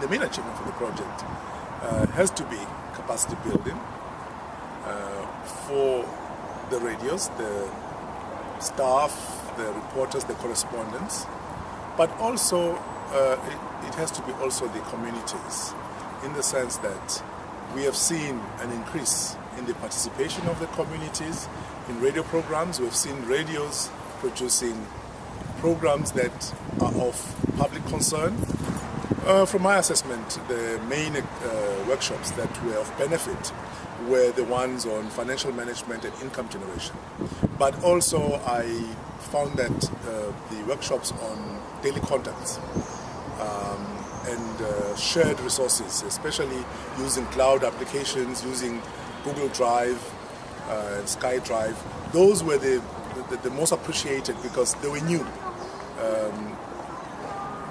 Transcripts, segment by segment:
the main achievement for the project has to be capacity building for the radios, the staff, the reporters, the correspondents, but also it has to be also the communities, in the sense that we have seen an increase in the participation of the communities in radio programs. We've seen radios producing programs that are of public concern. From my assessment, the main workshops that were of benefit were the ones on financial management and income generation. But also I found that the workshops on daily contacts and shared resources, especially using cloud applications, using Google Drive and SkyDrive, those were the most appreciated because they were new.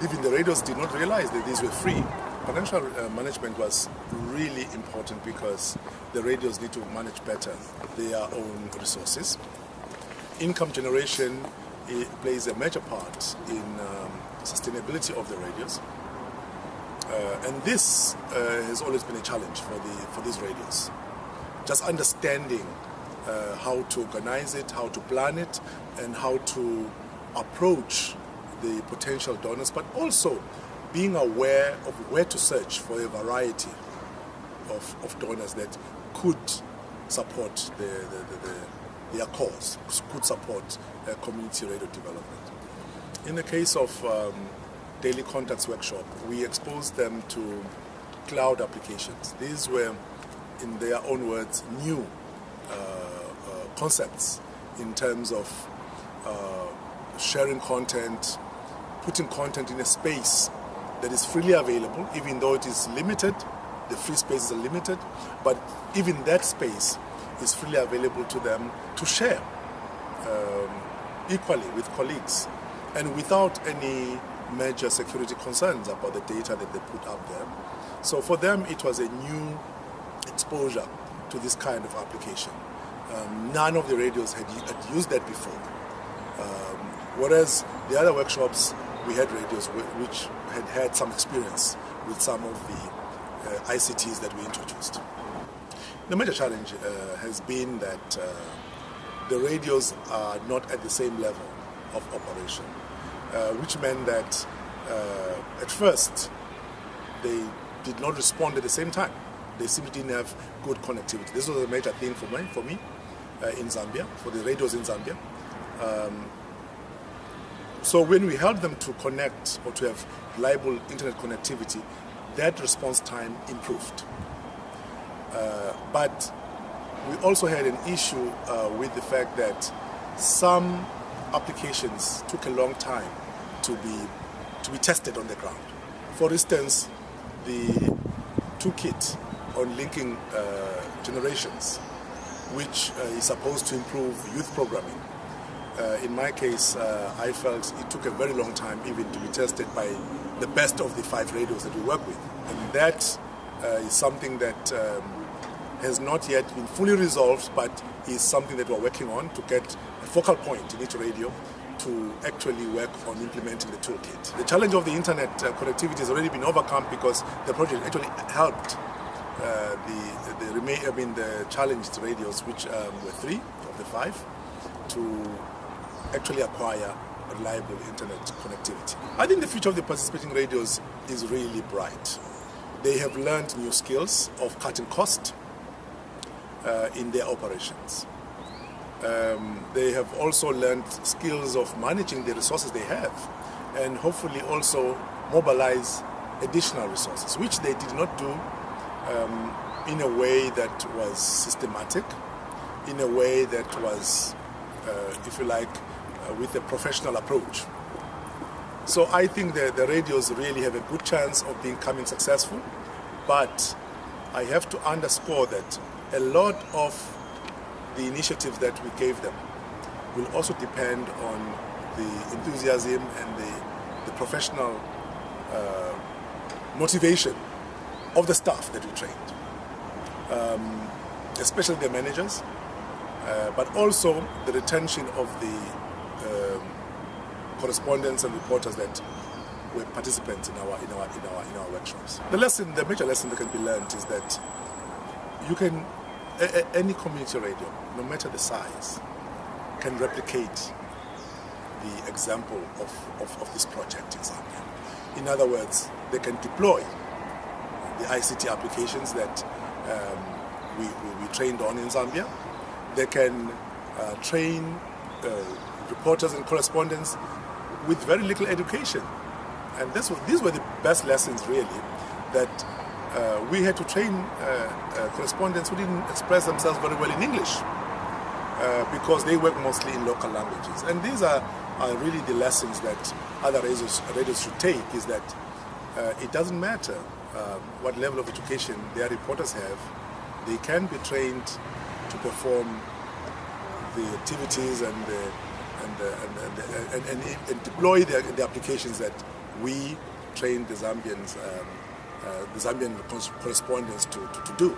Even the radios did not realize that these were free. Financial management was really important because the radios need to manage better their own resources. Income generation plays a major part in sustainability of the radios. And this has always been a challenge for these radios. Just understanding how to organize it, how to plan it, and how to approach the potential donors, but also being aware of where to search for a variety of donors that could support their cause, could support community radio development. In the case of Daily Contacts Workshop, we exposed them to cloud applications. These were, in their own words, new concepts in terms of sharing content, putting content in a space that is freely available, even though it is limited. The free spaces are limited, but even that space is freely available to them to share equally with colleagues and without any major security concerns about the data that they put up there. So for them, it was a new exposure to this kind of application. None of the radios had used that before. Whereas the other workshops, we had radios which had some experience with some of the ICTs that we introduced. The major challenge has been that the radios are not at the same level of operation, which meant that at first they did not respond at the same time. They simply didn't have good connectivity. This was a major thing for me in Zambia, for the radios in Zambia. So when we helped them to connect or to have reliable internet connectivity, that response time improved. But we also had an issue with the fact that some applications took a long time to be tested on the ground. For instance, the toolkit on linking generations, which is supposed to improve youth programming. In my case, I felt it took a very long time even to be tested by the best of the 5 radios that we work with. And that is something that has not yet been fully resolved, but is something that we're working on to get a focal point in each radio to actually work on implementing the toolkit. The challenge of the internet connectivity has already been overcome because the project actually helped the challenged radios, which were 3 of the 5, to actually acquire reliable internet connectivity. I think the future of the participating radios is really bright. They have learned new skills of cutting cost in their operations. They have also learned skills of managing the resources they have and hopefully also mobilize additional resources, which they did not do in a way that was systematic, in a way that was, if you like, with a professional approach. So I think that the radios really have a good chance of becoming successful, but I have to underscore that a lot of the initiatives that we gave them will also depend on the enthusiasm and the professional motivation of the staff that we trained, especially the managers, but also the retention of the correspondents and reporters that were participants in our workshops. The major lesson that can be learned is that you can, any community radio, no matter the size, can replicate the example of this project in Zambia. In other words, they can deploy the ICT applications that we trained on in Zambia. They can train reporters and correspondents with very little education. And these were the best lessons, really, that we had to train correspondents who didn't express themselves very well in English because they work mostly in local languages. And these are really the lessons that other radios should take, is that it doesn't matter what level of education their reporters have, they can be trained to perform the activities and deploy the applications that we trained the Zambian correspondents to do.